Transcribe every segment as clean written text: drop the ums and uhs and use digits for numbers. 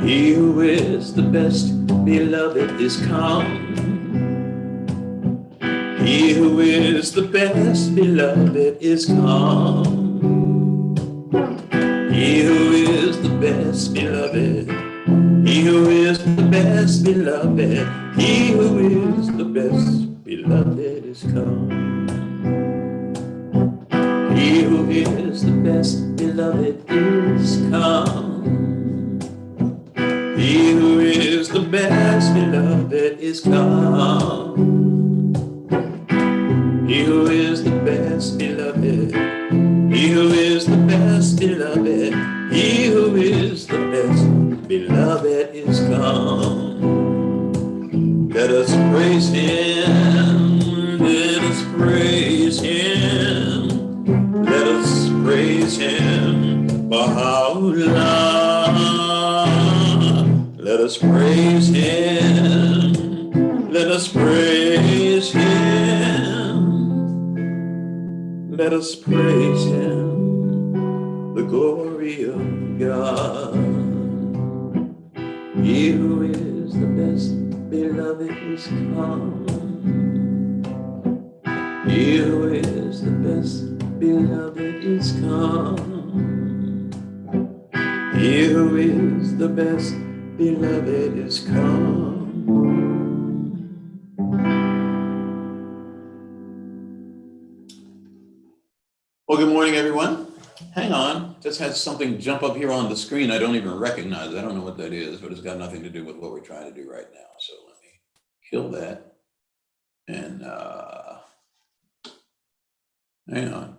He who is the best beloved is come. He who is the best beloved is come. He who is the best beloved. He who is the best beloved. He who is the best beloved is come. He who is the best beloved is come. He who is the best beloved is come. He who is the best beloved. He who is the best beloved. He who is the best beloved is come. Let us praise him. Let us praise him. Let us praise him. Baha'u'llah. Let us praise him. Let us praise him. Let us praise him. The glory of God. He who is the best beloved is come. He who is the best beloved is come. He who is the best beloved is come. Well, good morning, everyone. Hang on, just had something jump up here on the screen I don't even recognize. I don't know what that is, but it's got nothing to do with what we're trying to do right now. So let me kill that. And hang on,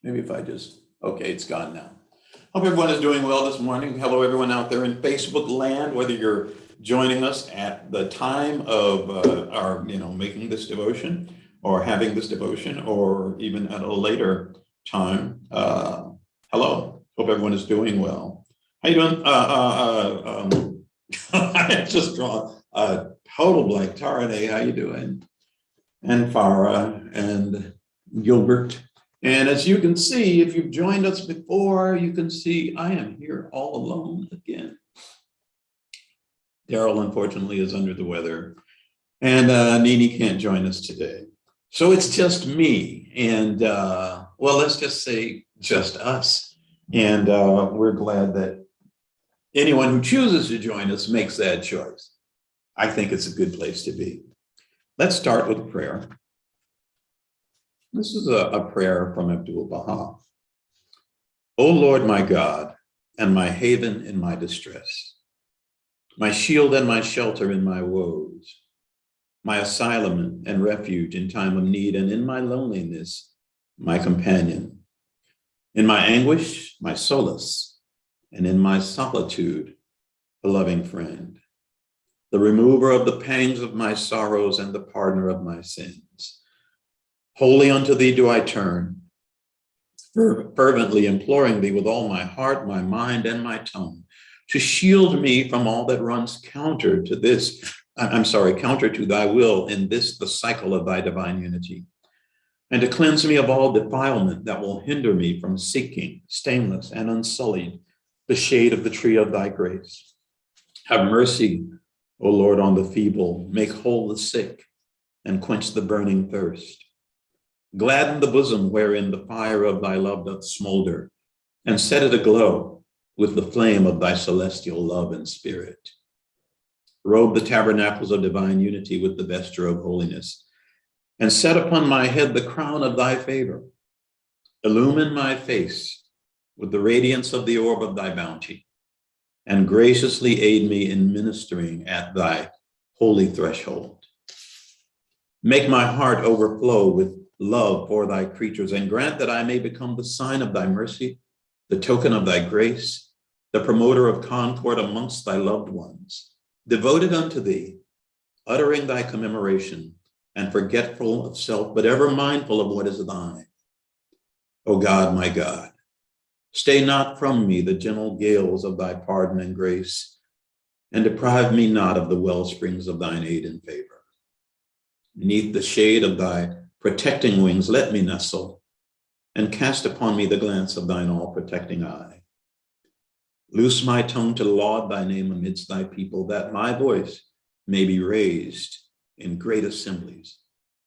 maybe if I just, okay, it's gone now. Hope everyone is doing well this morning. Hello, everyone out there in Facebook land, whether you're joining us at the time of our, making this devotion or having this devotion, or even at a later time. Hello, hope everyone is doing well. How you doing? I just draw a total blank. Tarane, how you doing? And Farah and Gilbert. And as you can see, if you've joined us before, you can see I am here all alone again. Daryl, unfortunately, is under the weather, and Nini can't join us today. So it's just me, and well, let's just say just us. And we're glad that anyone who chooses to join us makes that choice. I think it's a good place to be. Let's start with a prayer. This is a prayer from Abdul Baha. O Lord, my God, and my haven in my distress, my shield and my shelter in my woes, my asylum and refuge in time of need, and in my loneliness, my companion, in my anguish, my solace, and in my solitude, a loving friend, the remover of the pangs of my sorrows and the pardoner of my sins. Wholly unto thee do I turn, fervently imploring thee with all my heart, my mind, and my tongue, to shield me from all that runs counter to thy will in this, the cycle of thy divine unity, and to cleanse me of all defilement that will hinder me from seeking, stainless and unsullied, the shade of the tree of thy grace. Have mercy, O Lord, on the feeble, make whole the sick, and quench the burning thirst. Gladden the bosom wherein the fire of thy love doth smolder, and set it aglow with the flame of thy celestial love and spirit. Robe the tabernacles of divine unity with the vesture of holiness, and set upon my head the crown of thy favor. Illumine my face with the radiance of the orb of thy bounty, and graciously aid me in ministering at thy holy threshold. Make my heart overflow with love for thy creatures, and grant that I may become the sign of thy mercy, the token of thy grace, the promoter of concord amongst thy loved ones, devoted unto thee, uttering thy commemoration, and forgetful of self, but ever mindful of what is thine. O God, my God, stay not from me the gentle gales of thy pardon and grace, and deprive me not of the well springs of thine aid and favor. Beneath the shade of thy protecting wings, let me nestle, and cast upon me the glance of thine all-protecting eye. Loose my tongue to laud thy name amidst thy people, that my voice may be raised in great assemblies,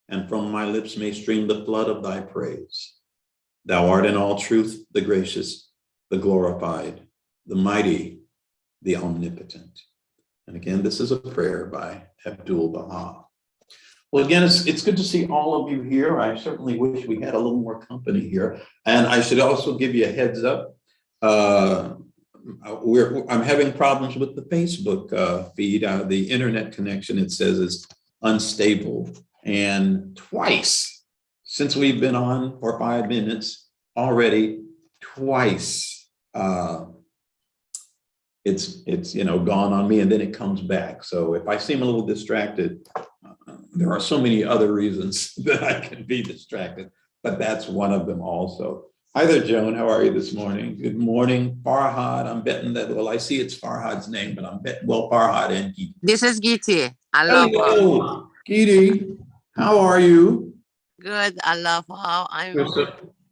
and from my lips may stream the flood of thy praise. Thou art in all truth the gracious, the glorified, the mighty, the omnipotent. And again, this is a prayer by Abdul Baha. Well, again, it's good to see all of you here. I certainly wish we had a little more company here. And I should also give you a heads up. I'm having problems with the Facebook feed. The internet connection, it says, is unstable. And twice since we've been on for 5 minutes already, twice it's gone on me, and then it comes back. So if I seem a little distracted, there are so many other reasons that I can be distracted, but that's one of them also. Hi there, Joan. How are you this morning? Good morning, Farhad. I'm betting that, well, I see it's Farhad's name, but I'm betting, well, Farhad and Geeti. This is Giti. I love her. Hello, Geeti. How are you? Good. I love her.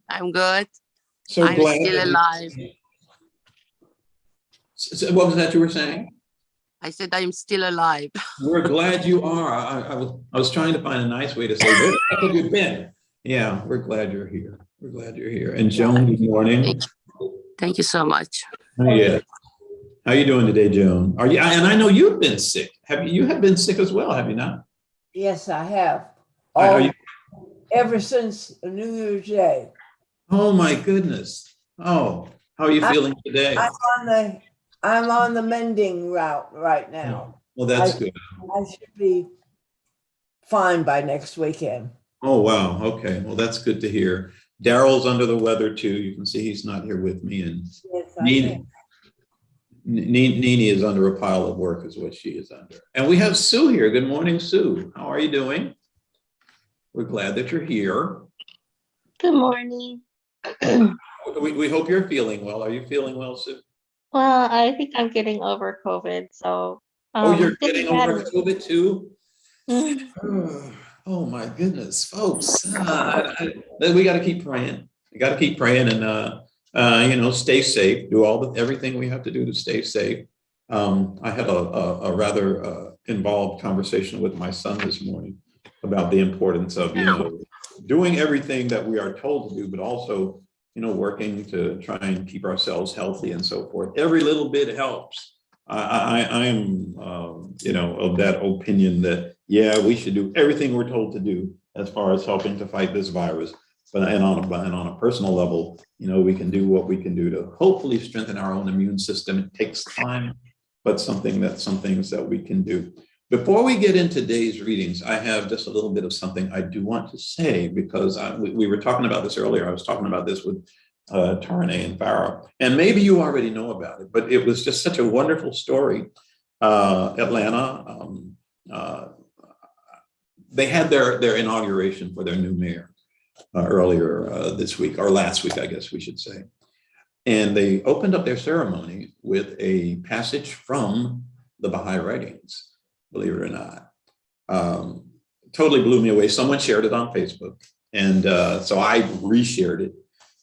I'm good. So I'm glad. still alive. So what was that you were saying? I said I'm still alive. We're glad you are. I was trying to find a nice way to say, where have you been? Yeah, we're glad you're here. We're glad you're here. And Joan, good morning. Thank you so much. Oh, yeah. How are you doing today, Joan? Are you? And I know you've been sick. You have been sick as well, have you not? Yes, I have. Ever since New Year's Day. Oh my goodness. Oh, how are you feeling today? I'm on the mending route right now. Well, that's good. I should be fine by next weekend. Oh, wow. Okay. Well, that's good to hear. Daryl's under the weather too. You can see he's not here with me. And yes, Nini is under a pile of work is what she is under. And we have Sue here. Good morning, Sue. How are you doing? We're glad that you're here. Good morning. We hope you're feeling well. Are you feeling well, Sue? Well, I think I'm getting over COVID. So you're getting over COVID too? Oh my goodness, folks. We got to keep praying. We got to keep praying and stay safe. Do everything we have to do to stay safe. I had a rather involved conversation with my son this morning about the importance of doing everything that we are told to do, but also working to try and keep ourselves healthy and so forth. Every little bit helps. I am of that opinion that we should do everything we're told to do as far as helping to fight this virus. But on a personal level, we can do what we can do to hopefully strengthen our own immune system. It takes time, but some things that we can do. Before we get into today's readings, I have just a little bit of something I do want to say, because we were talking about this earlier. I was talking about this with Tarane and Farah, and maybe you already know about it, but it was just such a wonderful story. Atlanta, they had their inauguration for their new mayor earlier this week, or last week, I guess we should say. And they opened up their ceremony with a passage from the Baha'i writings, believe it or not. Totally blew me away. Someone shared it on Facebook, and so I reshared it.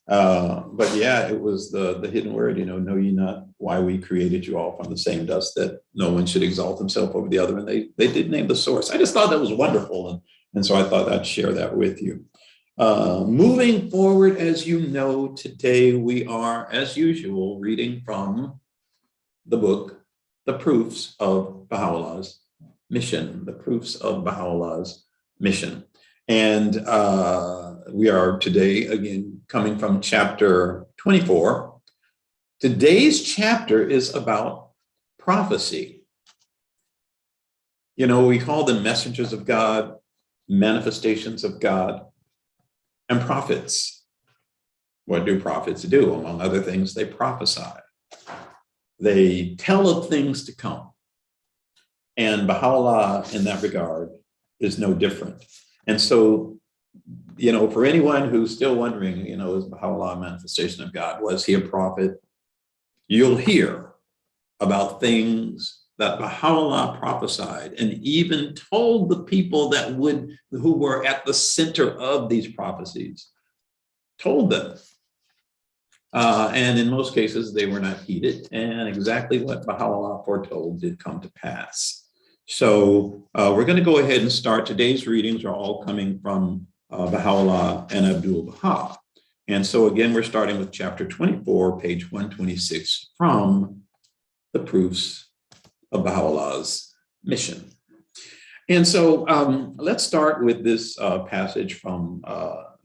But yeah, it was the hidden word, know ye not why we created you all from the same dust, that no one should exalt himself over the other. And they did name the source. I just thought that was wonderful. And so I thought I'd share that with you. Moving forward, as you know, today we are, as usual, reading from the book, The Proofs of Baha'u'llah's Mission, The Proofs of Baha'u'llah's Mission. And we are today, again, coming from chapter 24. Today's chapter is about prophecy. We call them messengers of God, manifestations of God, and prophets. What do prophets do? Among other things, they prophesy. They tell of things to come. And Baha'u'llah, in that regard, is no different. And so, for anyone who's still wondering, is Baha'u'llah a manifestation of God? Was he a prophet? You'll hear about things that Baha'u'llah prophesied and even told the people who were at the center of these prophecies, told them And in most cases, they were not heeded. And exactly what Baha'u'llah foretold did come to pass. So we're going to go ahead and start. Today's readings are all coming from Baha'u'llah and Abdul Baha. And so again, we're starting with chapter 24, page 126, from the proofs of Baha'u'llah's mission. And so let's start with this passage from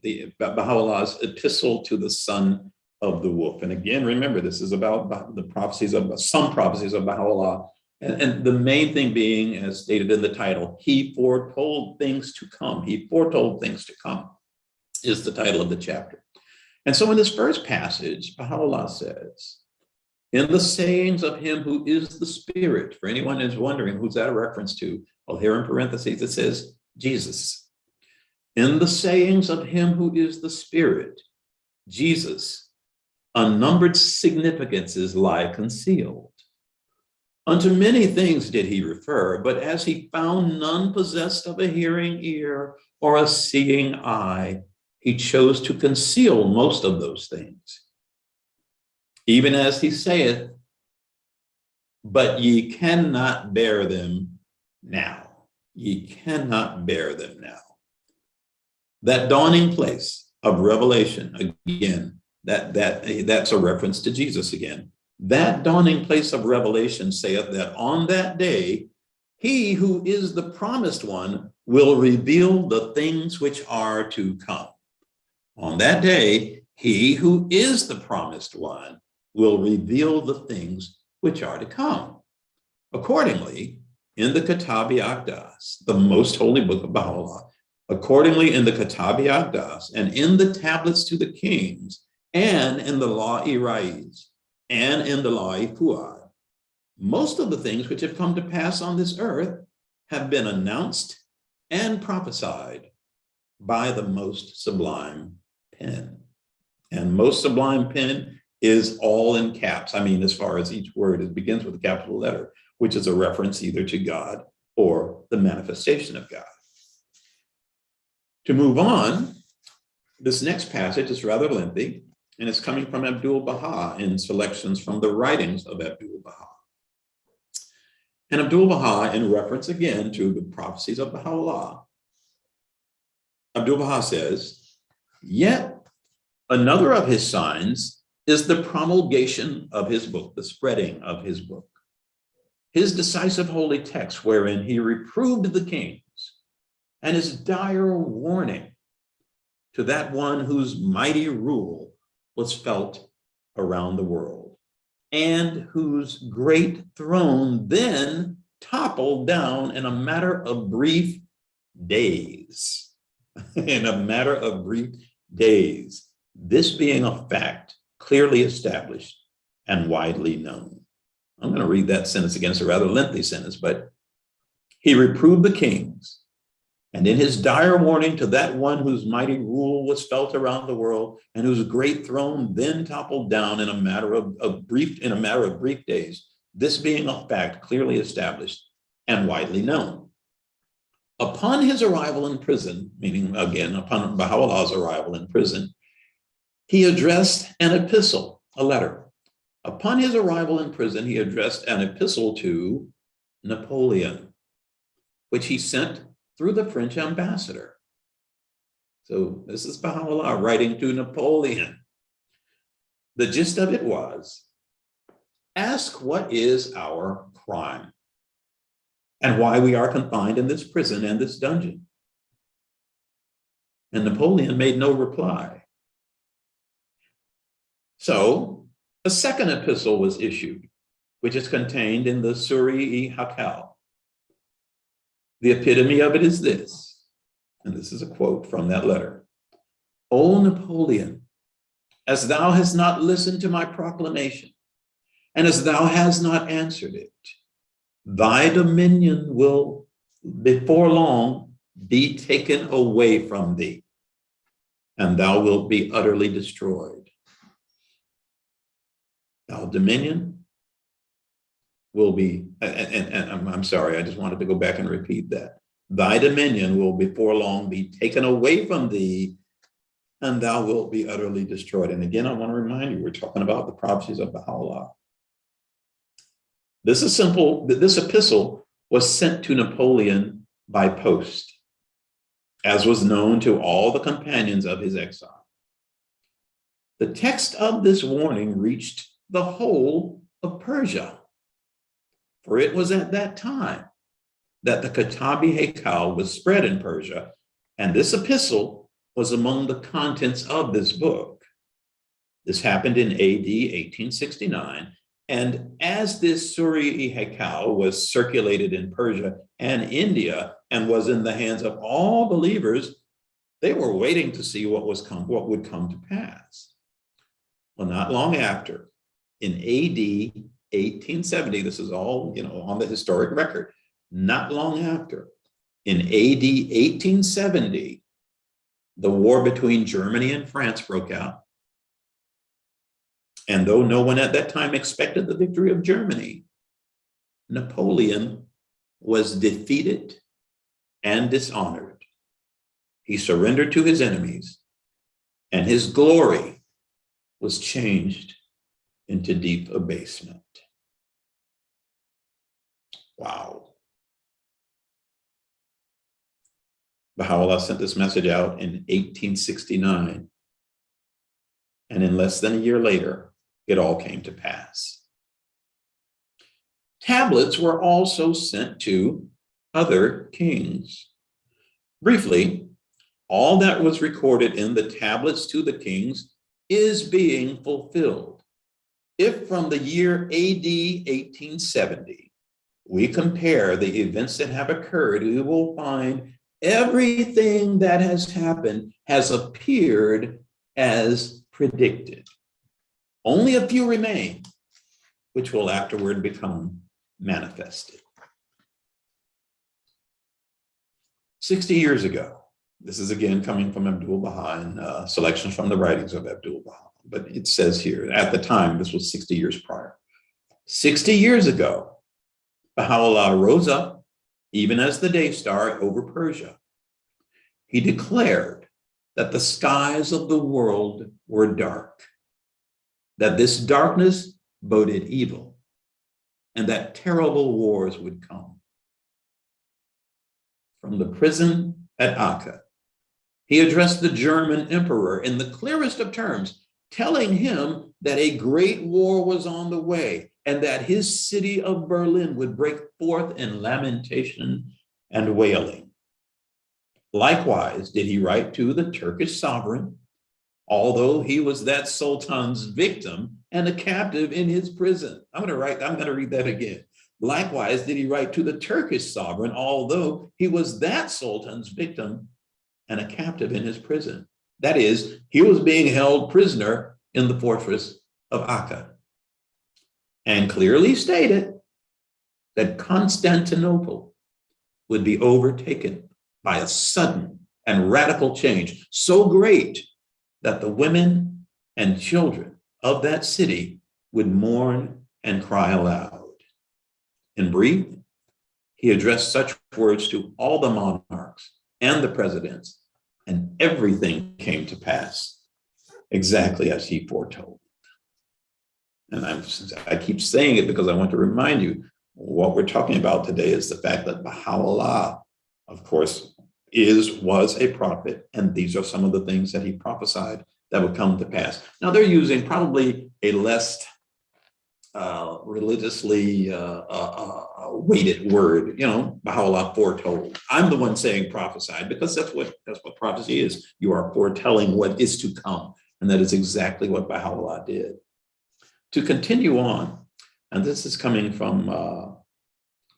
the Baha'u'llah's epistle to the son of the wolf. And again, remember, this is about the prophecies of some prophecies of Baha'u'llah. And the main thing being, as stated in the title, he foretold things to come. He foretold things to come is the title of the chapter. And so in this first passage, Baha'u'llah says, in the sayings of him who is the Spirit, for anyone who's wondering, who's that a reference to? Well, here in parentheses, it says Jesus. In the sayings of him who is the Spirit, Jesus, unnumbered significances lie concealed. Unto many things did he refer, but as he found none possessed of a hearing ear or a seeing eye, he chose to conceal most of those things. Even as he saith, but ye cannot bear them now. Ye cannot bear them now. That dawning place of revelation, again, that's a reference to Jesus again. That dawning place of revelation saith that on that day, he who is the promised one will reveal the things which are to come. On that day, he who is the promised one will reveal the things which are to come. Accordingly, in the Kitabi Aqdas, the most holy book of Baha'u'llah, accordingly in the Kitabi Aqdas, and in the tablets to the kings, and in the Law-i Rais, and in the Law-i Fuad, most of the things which have come to pass on this earth have been announced and prophesied by the most sublime pen. And most sublime pen is all in caps. I mean, as far as each word, it begins with a capital letter, which is a reference either to God or the manifestation of God. To move on, this next passage is rather lengthy, and it's coming from Abdul Baha in selections from the writings of Abdul Baha. And Abdul Baha, in reference again to the prophecies of Baha'u'llah, Abdul Baha says, yet another of his signs is the promulgation of his book, the spreading of his book, his decisive holy text wherein he reproved the kings, and his dire warning to that one whose mighty rule was felt around the world, and whose great throne then toppled down in a matter of brief days. In a matter of brief days, this being a fact clearly established and widely known. I'm going to read that sentence again. It's a rather lengthy sentence, but he reproved the kings, and in his dire warning to that one whose mighty rule was felt around the world, and whose great throne then toppled down in a matter of brief days, this being a fact clearly established and widely known. Upon his arrival in prison, meaning again, upon Baha'u'llah's arrival in prison, he addressed an epistle, a letter. Upon his arrival in prison, he addressed an epistle to Napoleon, which he sent through the French ambassador. So this is Baha'u'llah writing to Napoleon. The gist of it was, ask what is our crime and why we are confined in this prison and this dungeon. And Napoleon made no reply. So a second epistle was issued, which is contained in the Suri-i Hakal. The epitome of it is this, and this is a quote from that letter. O Napoleon, as thou hast not listened to my proclamation, and as thou hast not answered it, thy dominion will before long be taken away from thee, and thou wilt be utterly destroyed. Thy dominion will be, and I'm sorry, I just wanted to go back and repeat that. Thy dominion will before long be taken away from thee, and thou wilt be utterly destroyed. And again, I want to remind you, we're talking about the prophecies of Baha'u'llah. This epistle was sent to Napoleon by post, as was known to all the companions of his exile. The text of this warning reached the whole of Persia, for it was at that time that the Kitabi Haikal was spread in Persia, and this epistle was among the contents of this book. This happened in AD 1869, and as this Suri-i Haikal was circulated in Persia and India and was in the hands of all believers, they were waiting to see what would come to pass. Well, not long after, in AD 1870, this is all, on the historic record, not long after, in AD 1870, the war between Germany and France broke out. And though no one at that time expected the victory of Germany, Napoleon was defeated and dishonored. He surrendered to his enemies, and his glory was changed into deep abasement. Wow. Baha'u'llah sent this message out in 1869, and in less than a year later, it all came to pass. Tablets were also sent to other kings. Briefly, all that was recorded in the tablets to the kings is being fulfilled. If from the year AD 1870, we compare the events that have occurred, we will find everything that has happened has appeared as predicted. Only a few remain, which will afterward become manifested. 60 years ago, this is again coming from Abdul Baha and selections from the writings of Abdul Baha, but it says here, at the time, this was 60 years prior. 60 years ago, Baha'u'llah rose up, even as the day star over Persia. He declared that the skies of the world were dark, that this darkness boded evil, and that terrible wars would come. From the prison at Akka, he addressed the German emperor in the clearest of terms, telling him that a great war was on the way and that his city of Berlin would break forth in lamentation and wailing. Likewise, did he write to the Turkish sovereign, although he was that sultan's victim and a captive in his prison. I'm going to read that again. Likewise, did he write to the Turkish sovereign, although he was that sultan's victim and a captive in his prison. That is, he was being held prisoner in the fortress of Akka, and clearly stated that Constantinople would be overtaken by a sudden and radical change so great that the women and children of that city would mourn and cry aloud. In brief, he addressed such words to all the monarchs and the presidents, and everything came to pass exactly as he foretold. And I keep saying it because I want to remind you, what we're talking about today is the fact that Baha'u'llah, of course, was a prophet, and these are some of the things that he prophesied that would come to pass. Now, they're using probably a less religiously weighted word, Baha'u'llah foretold. I'm the one saying prophesied because that's what prophecy is. You are foretelling what is to come, and that is exactly what Baha'u'llah did. To continue on, and this is coming from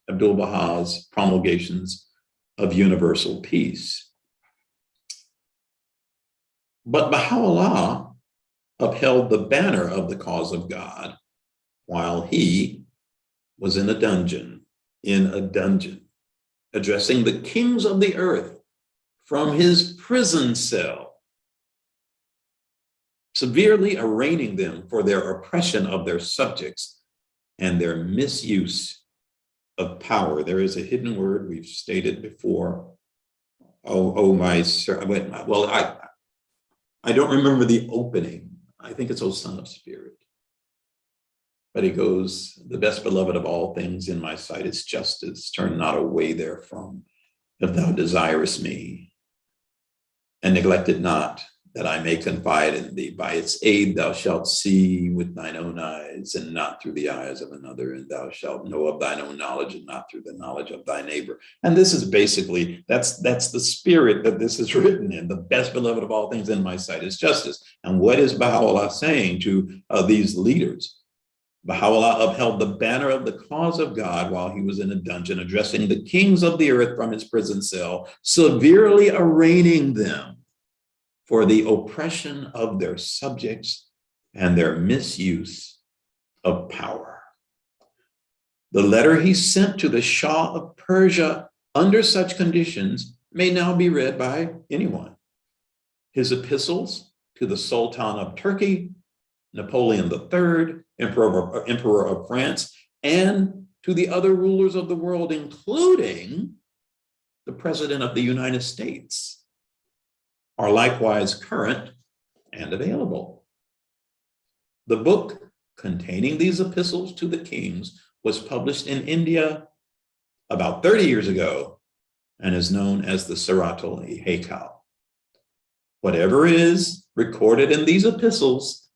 Abdul Baha's promulgations of universal peace. But Baha'u'llah upheld the banner of the cause of God while he was in a dungeon, addressing the kings of the earth from his prison cell, severely arraigning them for their oppression of their subjects and their misuse of power. There is a hidden word we've stated before. I don't remember the opening. I think it's O Son of Spirit. But he goes, the best beloved of all things in my sight is justice. Turn not away therefrom, if thou desirest me. And neglect it not, that I may confide in thee. By its aid thou shalt see with thine own eyes, and not through the eyes of another. And thou shalt know of thine own knowledge, and not through the knowledge of thy neighbor. And this is basically, that's the spirit that this is written in. The best beloved of all things in my sight is justice. And what is Baha'u'llah saying to these leaders? Baha'u'llah upheld the banner of the cause of God while he was in a dungeon, addressing the kings of the earth from his prison cell, severely arraigning them for the oppression of their subjects and their misuse of power. The letter he sent to the Shah of Persia under such conditions may now be read by anyone. His epistles to the Sultan of Turkey, Napoleon III, Emperor of France, and to the other rulers of the world, including the President of the United States, are likewise current and available. The book containing these epistles to the kings was published in India about 30 years ago and is known as the Siratul-e-Haikal. Whatever is recorded in these epistles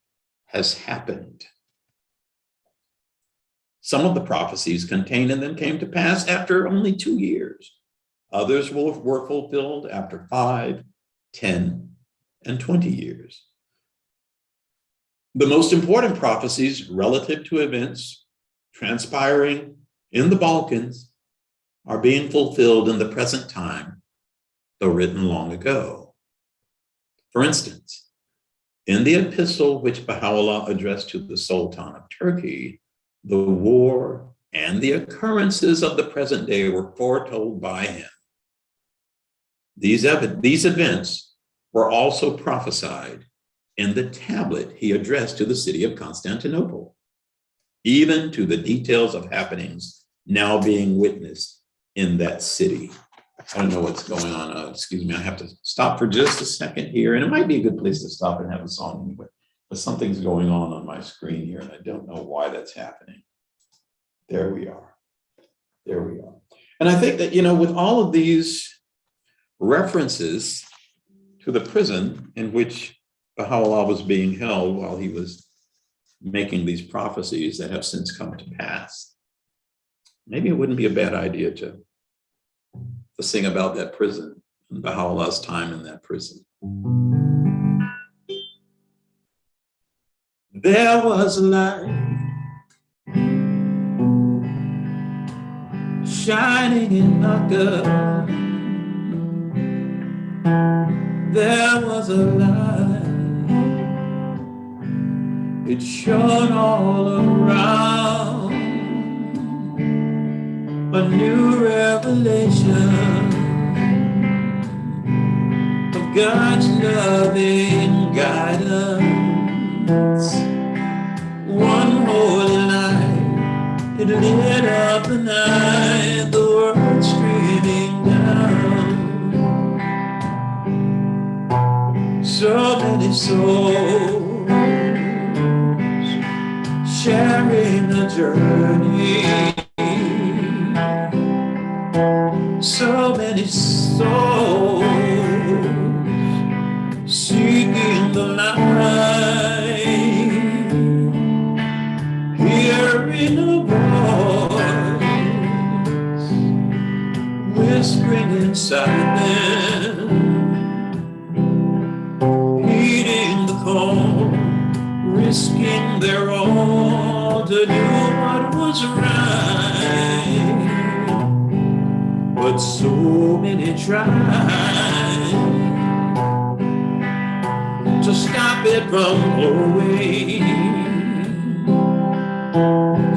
has happened. Some of the prophecies contained in them came to pass after only 2 years. Others were fulfilled after 5, 10, and 20 years. The most important prophecies relative to events transpiring in the Balkans are being fulfilled in the present time, though written long ago. For instance, in the epistle which Baha'u'llah addressed to the Sultan of Turkey, the war and the occurrences of the present day were foretold by him. These events were also prophesied in the tablet he addressed to the city of Constantinople, even to the details of happenings now being witnessed in that city. I don't know what's going on. Excuse me, I have to stop for just a second here, and it might be a good place to stop and have a song anyway, but something's going on my screen here, and I don't know why that's happening. There we are. There we are. And I think that, with all of these references to the prison in which Baha'u'llah was being held while he was making these prophecies that have since come to pass, maybe it wouldn't be a bad idea to sing about that prison and Baha'u'llah's time in that prison. There was a light shining in Makkah. There was a light, it shone all around, a new revelation of God's loving guidance. One holy light, it lit up the night, the world streaming down. So many souls sharing the journey. So many souls seeking the light, hearing a voice whispering inside them, heeding the call, risking their all to do what was right. But so many tried to stop it from flowing.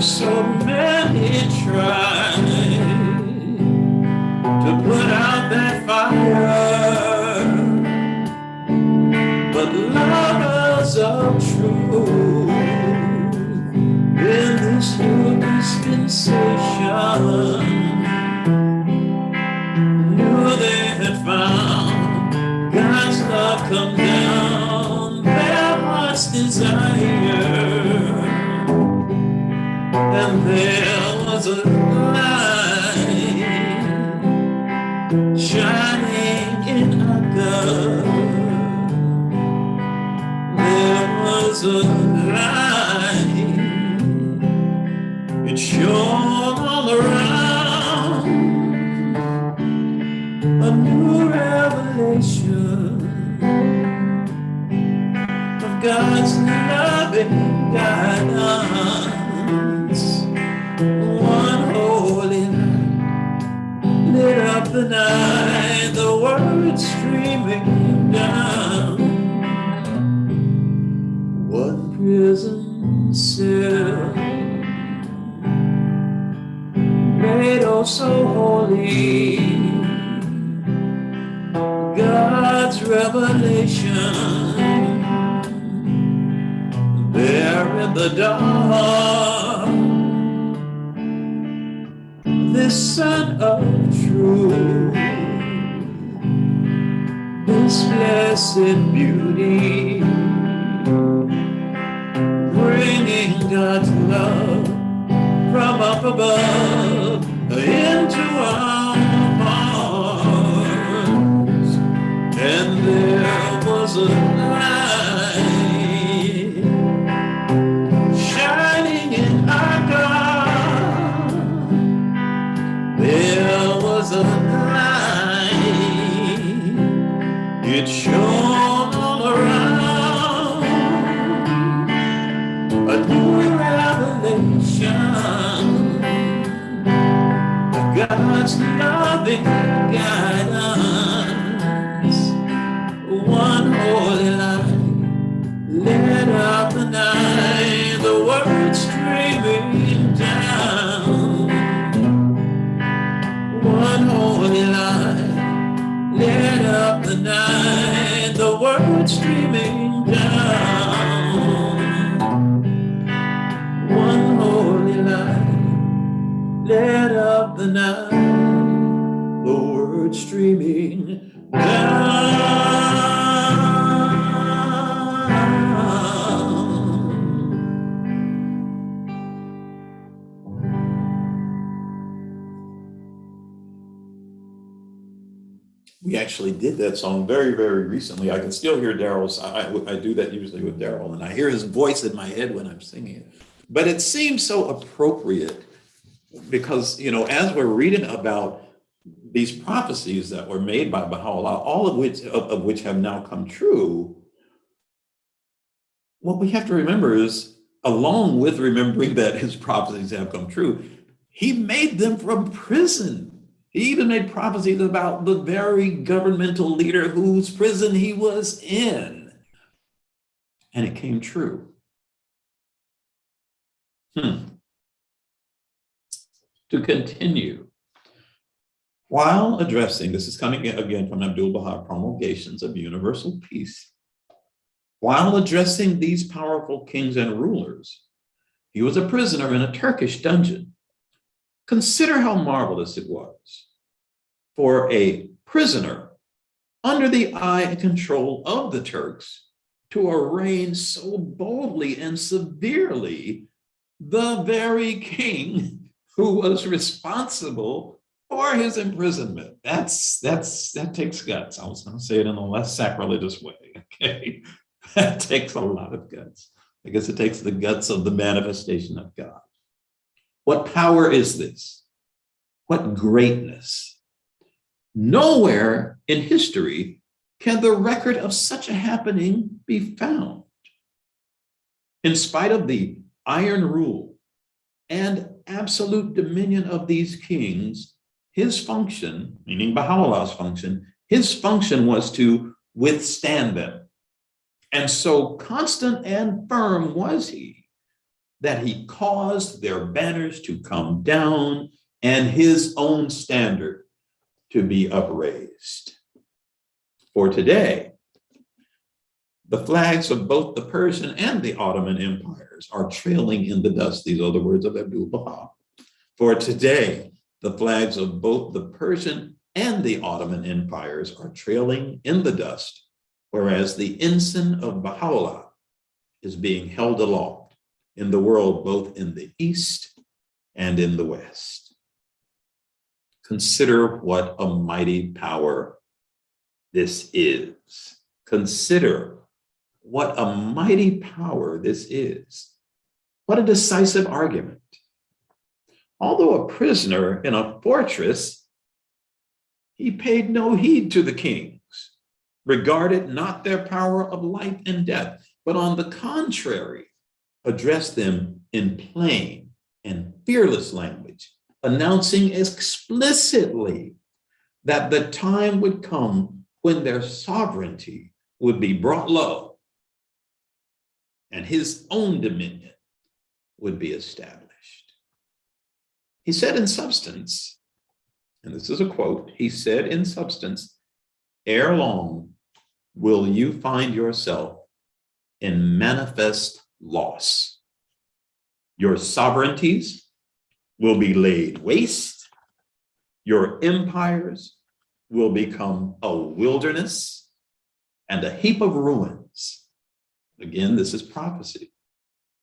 So many tried to put out that fire, but lovers of truth in this new dispensation knew they had found God's love come down. And there was a light shining in our cup. There was a light, it shone all around, a new revelation of God's loving guidance. One holy night lit up the night, the words streaming down. One prison cell made oh so holy, God's revelation. There in the dark, this sun of truth, this blessed beauty, bringing God's love from up above into our hearts. And there was a light shining in our God. There was a light, it shone all around, a new revelation of God's loving guidance. One holy light lit up the night, the words streaming down. One holy light lit up the night, the words streaming down. One holy light lit up the night, the words streaming down. We actually did that song very, very recently. I can still hear Daryl's. I do that usually with Daryl, and I hear his voice in my head when I'm singing it. But it seems so appropriate because, you know, as we're reading about these prophecies that were made by Baha'u'llah, all of which have now come true, what we have to remember is, along with remembering that his prophecies have come true, he made them from prison. He even made prophecies about the very governmental leader whose prison he was in. And it came true. To continue, while addressing, this is coming again from Abdu'l-Baha, Promulgations of Universal Peace. While addressing these powerful kings and rulers, he was a prisoner in a Turkish dungeon. Consider how marvelous it was for a prisoner under the eye and control of the Turks to arraign so boldly and severely the very king who was responsible for his imprisonment. That takes guts. I was going to say it in a less sacrilegious way. Okay, that takes a lot of guts. I guess it takes the guts of the manifestation of God. What power is this? What greatness? Nowhere in history can the record of such a happening be found. In spite of the iron rule and absolute dominion of these kings, his function, meaning Baha'u'llah's function, his function was to withstand them. And so constant and firm was he that he caused their banners to come down and his own standard to be upraised. For today, the flags of both the Persian and the Ottoman empires are trailing in the dust. These are the words of Abdu'l-Baha. For today, the flags of both the Persian and the Ottoman empires are trailing in the dust, whereas the ensign of Baha'u'llah is being held aloft in the world, both in the East and in the West. Consider what a mighty power this is. Consider what a mighty power this is. What a decisive argument. Although a prisoner in a fortress, he paid no heed to the kings, regarded not their power of life and death, but on the contrary, addressed them in plain and fearless language, announcing explicitly that the time would come when their sovereignty would be brought low and his own dominion would be established. He said in substance, and this is a quote, he said in substance, ere long will you find yourself in manifest loss. Your sovereignties will be laid waste. Your empires will become a wilderness and a heap of ruins. Again, this is prophecy.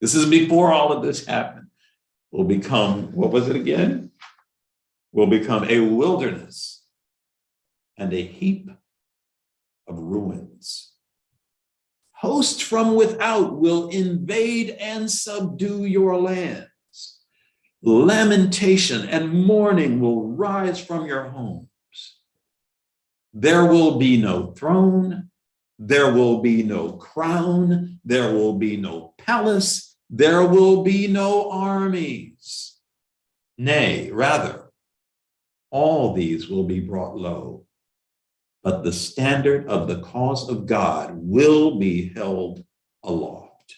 This is before all of this happened. Will become, what was it again? Will become a wilderness and a heap of ruins. Hosts from without will invade and subdue your lands. Lamentation and mourning will rise from your homes. There will be no throne. There will be no crown. There will be no palace. There will be no armies. Nay, rather, all these will be brought low. But the standard of the cause of God will be held aloft.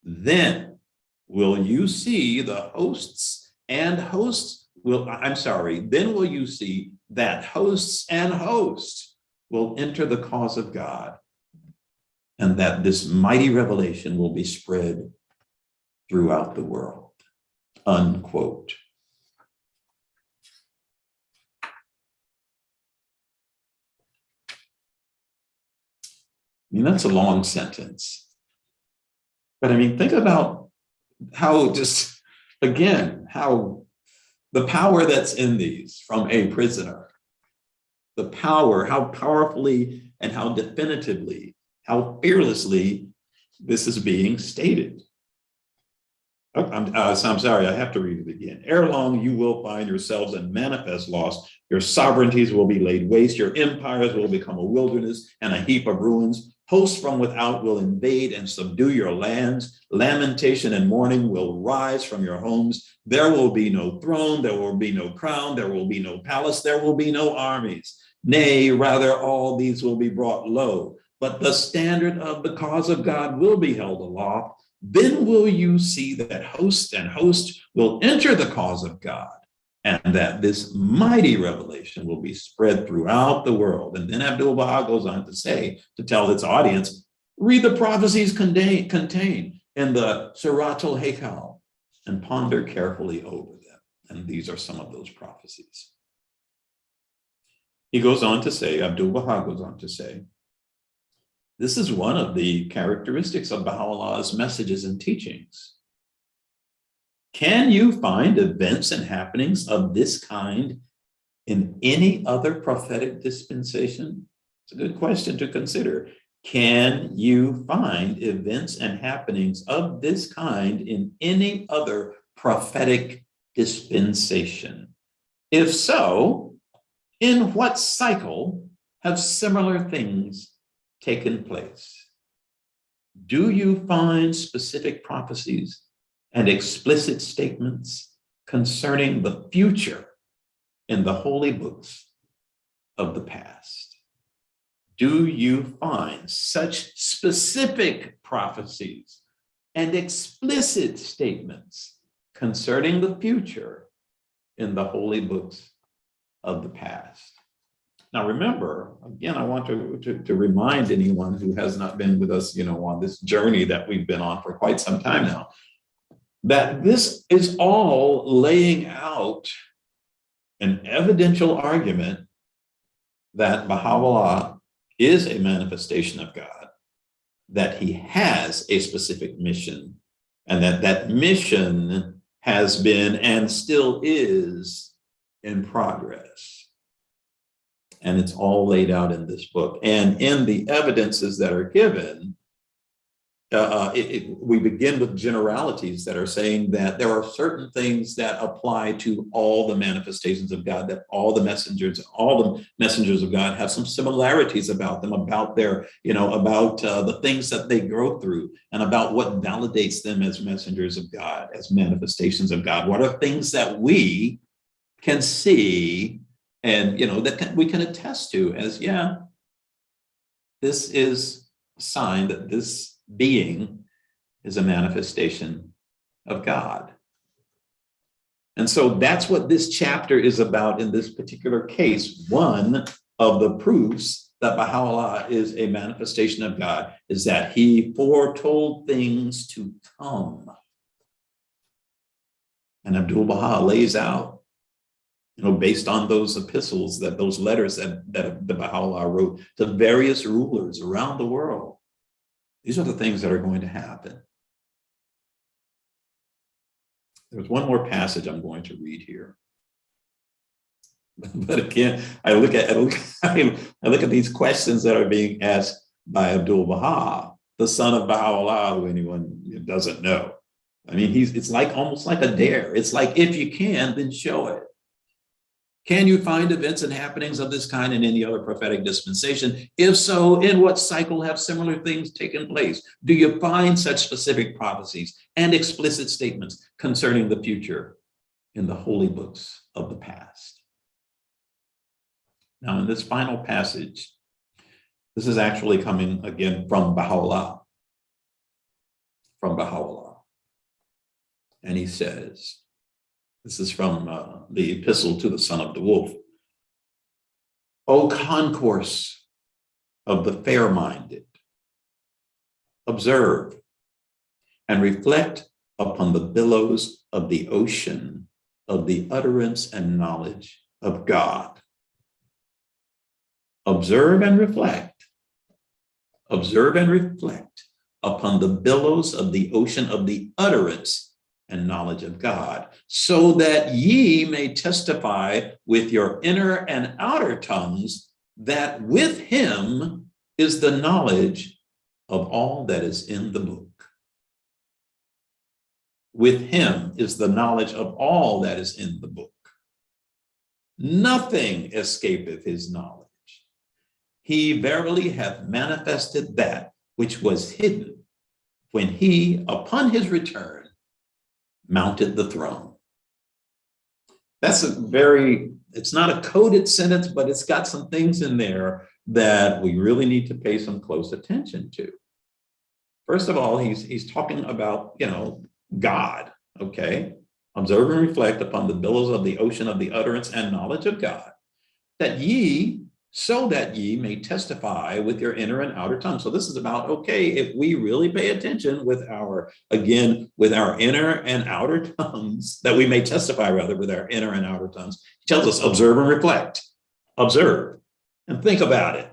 Then will you see the hosts and hosts will, then will you see that hosts and hosts will enter the cause of God, and that this mighty revelation will be spread throughout the world. Unquote. I mean, that's a long sentence. But I mean, think about how just, again, how the power that's in these from a prisoner, the power, how powerfully and how definitively, how fearlessly this is being stated. Oh, I'm sorry, I have to read it again. Ere long, you will find yourselves in manifest loss. Your sovereignties will be laid waste. Your empires will become a wilderness and a heap of ruins. Hosts from without will invade and subdue your lands. Lamentation and mourning will rise from your homes. There will be no throne. There will be no crown. There will be no palace. There will be no armies. Nay, rather, all these will be brought low. But the standard of the cause of God will be held aloft. Then will you see that host and host will enter the cause of God, and that this mighty revelation will be spread throughout the world. And then Abdu'l-Baha goes on to say, to tell its audience, read the prophecies contained in the Surat al-Haykal and ponder carefully over them. And these are some of those prophecies. He goes on to say, Abdu'l-Baha goes on to say, this is one of the characteristics of Baha'u'llah's messages and teachings. Can you find events and happenings of this kind in any other prophetic dispensation? It's a good question to consider. Can you find events and happenings of this kind in any other prophetic dispensation? If so, in what cycle have similar things taken place? Do you find specific prophecies and explicit statements concerning the future in the holy books of the past? Do you find such specific prophecies and explicit statements concerning the future in the holy books of the past? Now, remember, again, I want to remind anyone who has not been with us, on this journey that we've been on for quite some time now, that this is all laying out an evidential argument that Baha'u'llah is a manifestation of God, that he has a specific mission, and that mission has been and still is in progress. And it's all laid out in this book. And in the evidences that are given, we begin with generalities that are saying that there are certain things that apply to all the manifestations of God, that all the messengers of God have some similarities about them, about their, about the things that they go through, and about what validates them as messengers of God, as manifestations of God. What are things that we can see and, we can attest to as, this is a sign that this being is a manifestation of God. And so that's what this chapter is about in this particular case. One of the proofs that Baha'u'llah is a manifestation of God is that he foretold things to come. And Abdul-Baha lays out, based on those epistles, those letters that the Baha'u'llah wrote to various rulers around the world. These are the things that are going to happen. There's one more passage I'm going to read here. But again, I look at these questions that are being asked by Abdul-Baha, the son of Baha'u'llah, who anyone doesn't know. I mean, it's like almost like a dare. It's like, if you can, then show it. Can you find events and happenings of this kind in any other prophetic dispensation? If so, in what cycle have similar things taken place? Do you find such specific prophecies and explicit statements concerning the future in the holy books of the past? Now, in this final passage, this is actually coming again from Baha'u'llah. And he says, this is from the epistle to the son of the wolf. O concourse of the fair-minded, observe and reflect upon the billows of the ocean of the utterance and knowledge of God. Observe and reflect upon the billows of the ocean of the utterance and knowledge of God, so that ye may testify with your inner and outer tongues that with him is the knowledge of all that is in the book. With him is the knowledge of all that is in the book. Nothing escapeth his knowledge. He verily hath manifested that which was hidden when he, upon his return, mounted the throne. That's it's not a coded sentence, but it's got some things in there that we really need to pay some close attention to. First of all, he's talking about, God, okay? Observe and reflect upon the billows of the ocean of the utterance and knowledge of God, so that ye may testify with your inner and outer tongue. So this is about, if we really pay attention with our inner and outer tongues, that we may testify with our inner and outer tongues. He tells us, observe and reflect, observe and think about it,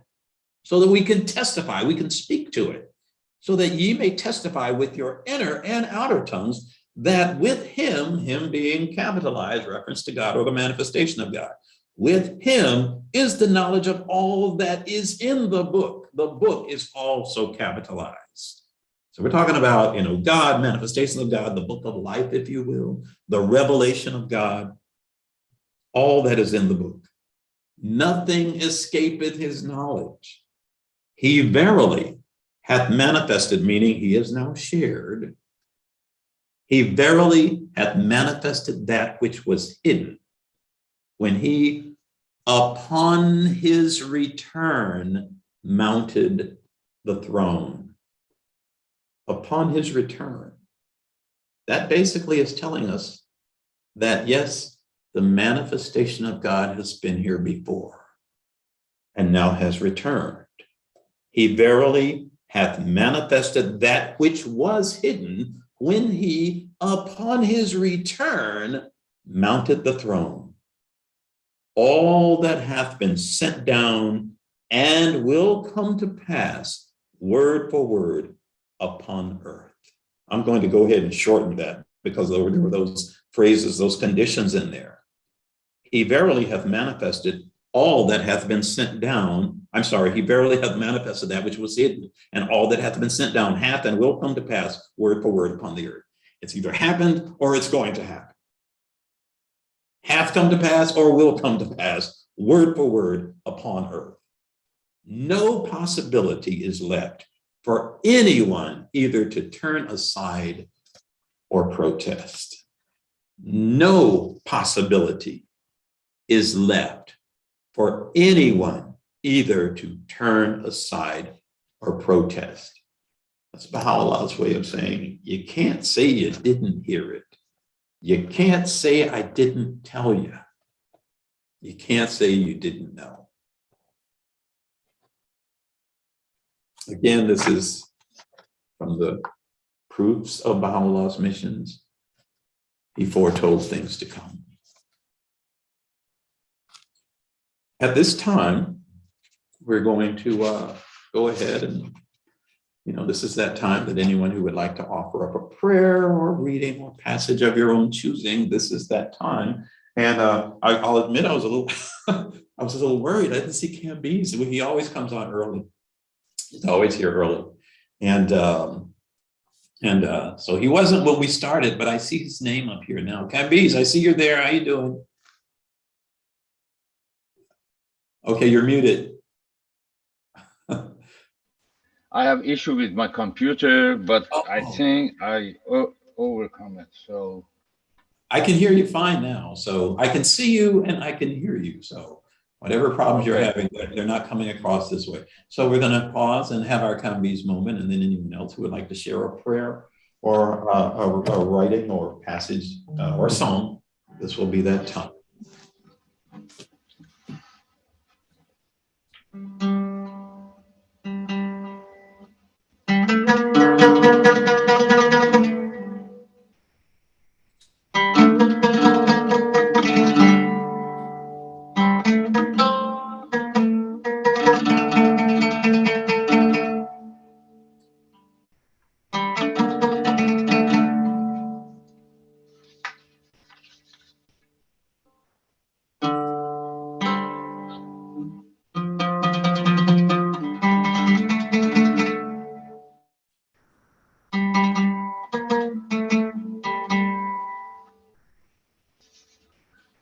so that we can testify, we can speak to it, so that ye may testify with your inner and outer tongues, that with him being capitalized, reference to God or the manifestation of God, with him is the knowledge of all that is in the book. The book is also capitalized. So we're talking about, God, manifestation of God, the book of life, if you will, the revelation of God, all that is in the book. Nothing escapeth his knowledge. He verily hath manifested, meaning he is now shared. He verily hath manifested that which was hidden when he, upon his return, mounted the throne. Upon his return. That basically is telling us that, yes, the manifestation of God has been here before and now has returned. He verily hath manifested that which was hidden when he, upon his return, mounted the throne. All that hath been sent down and will come to pass, word for word, upon earth. I'm going to go ahead and shorten that because there were those phrases, those conditions in there. He verily hath manifested all that hath been sent down. I'm sorry, he verily hath manifested that which was hidden, and all that hath been sent down hath and will come to pass word for word upon the earth. It's either happened or it's going to happen. Hath come to pass or will come to pass, word for word upon earth. No possibility is left for anyone either to turn aside or protest. No possibility is left for anyone either to turn aside or protest. That's Baha'u'llah's way of saying, you can't say you didn't hear it. You can't say I didn't tell you. You can't say you didn't know. Again, this is from the proofs of Baha'u'llah's missions. He foretold things to come. At this time, we're going to go ahead and, this is that time that anyone who would like to offer up a prayer or reading or passage of your own choosing, this is that time. And I'll admit I was a little worried. I didn't see Camby's. He always comes on early. He's always here early. And so he wasn't when we started, but I see his name up here now. Camby's, I see you're there. How you doing? Okay, you're muted. I have issue with my computer, but I Oh. think I overcome it. So I can hear you fine now. So I can see you and I can hear you. So whatever problems you're having, they're not coming across this way. So we're going to pause and have our Kambi's moment, and then anyone else who would like to share a prayer or a writing or passage or song, this will be that time.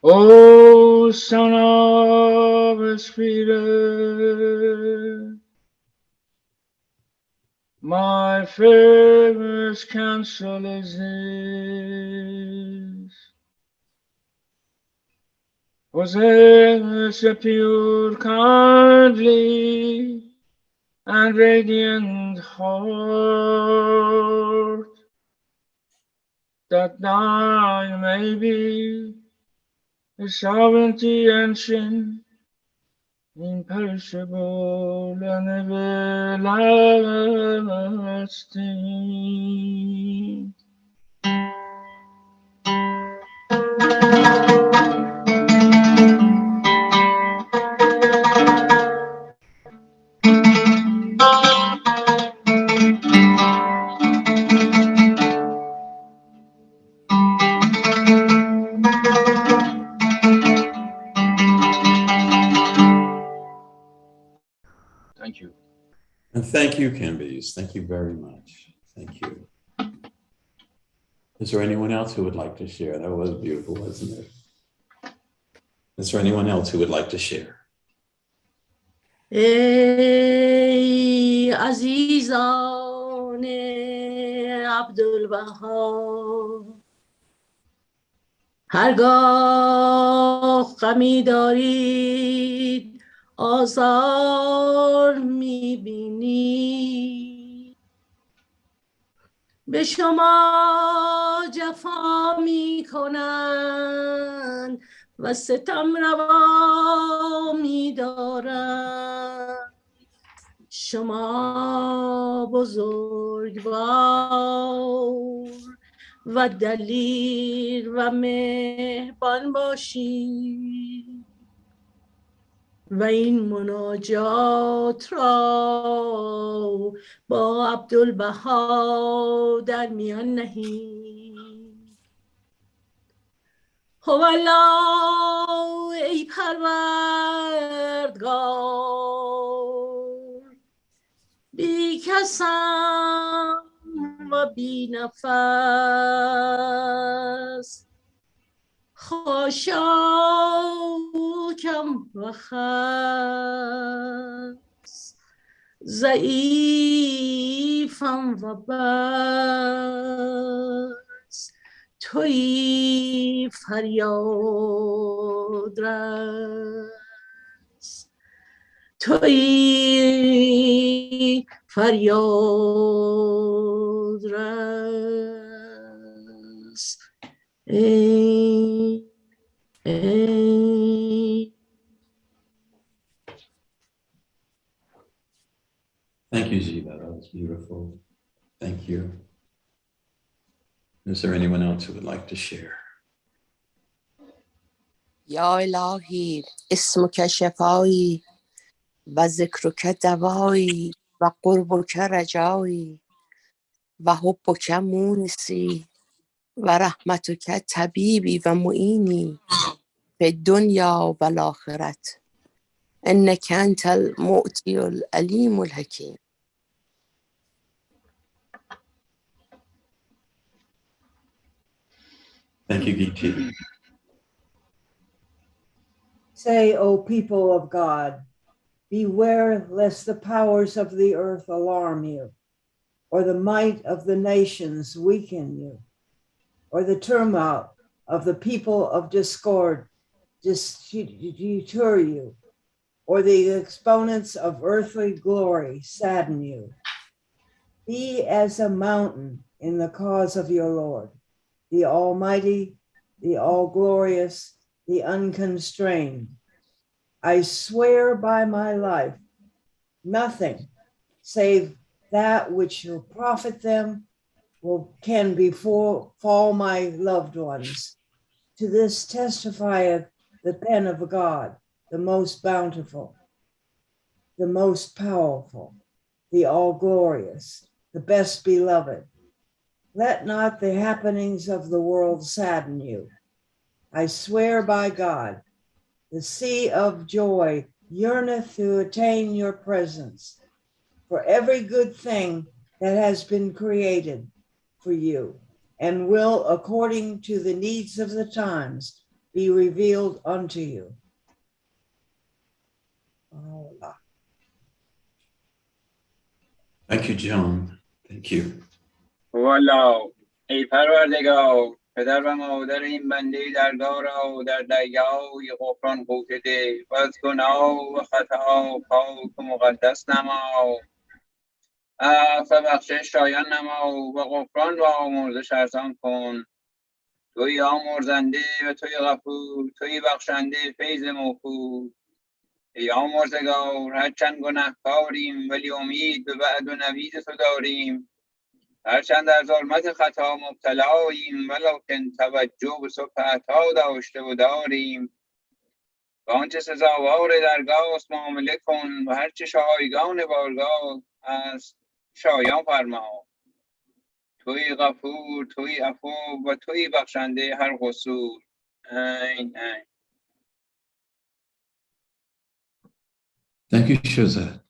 oh, Son of a Spirit, my first counsel is this: possess a pure, kindly, and radiant heart, that thine may be the sovereignty ancient, imperishable, and everlasting. Thank you. And thank you, Camby's. Thank you very much. Thank you. Is there anyone else who would like to share? That was beautiful, wasn't it? Is there anyone else who would like to share? ای عزیزان عبدالبها، هرگاه غمی دارید آزار میبینید، به شما جفا میکنند و ستم روا می‌دارند، شما بزرگوار و دلیر و مهربان باشید و این مناجات را با عبدالبها در میان نهید. هولا ای پروردگار بی کسم و بی نفس خاشاکم و خس ضعیفم و بس تویی فریاد رس تویی فریاد رس ای Thank you, Ziva. That was beautiful. Thank you. Is there anyone else who would like to share? یا الهی اسمک شفایی و ذکرک دوایی و قربک رجایی و حبک مونسی و رحمتک طبیبی و معینی فی الدنیا و الاخرت انک انت المعطی العلیم الحکیم. Thank you, Giti. Say, O people of God, beware lest the powers of the earth alarm you, or the might of the nations weaken you, or the turmoil of the people of discord deter you, or the exponents of earthly glory sadden you. Be as a mountain in the cause of your Lord, the Almighty, the All-Glorious, the Unconstrained. I swear by my life, nothing save that which will profit them can befall my loved ones. To this testifieth the pen of God, the most bountiful, the most powerful, the all-glorious, the best beloved. Let not the happenings of the world sadden you. I swear by God, the sea of joy yearneth to attain your presence, for every good thing that has been created for you and will, according to the needs of the times, be revealed unto you. Allah. Thank you, Joan. Thank you. والا ای پروردگار پدر و مادر این بنده درگاه را در دریای غفران غوطه و از گناه و خطا پاک و مقدس نما، عفو و بخشش شایان نما و غفران و آمرزش ارزان کن. توی آمرزنده و توی غفور، توی بخشنده فیض موفور. ای آمرزگار هرچند گنهکاریم ولی امید به وعد و نوید تو داریم، هرچند در ظلمت خطا مبتلاییم ولکن توجه به صبح عطا داشته و داریم. و آنچه سزاوار درگاه است معامله کن و هرچه شایگان بارگاه است شایان فرما. توی غفور، توی عفو و توی بخشنده هر قصور. آمین. Thank you, Shazad.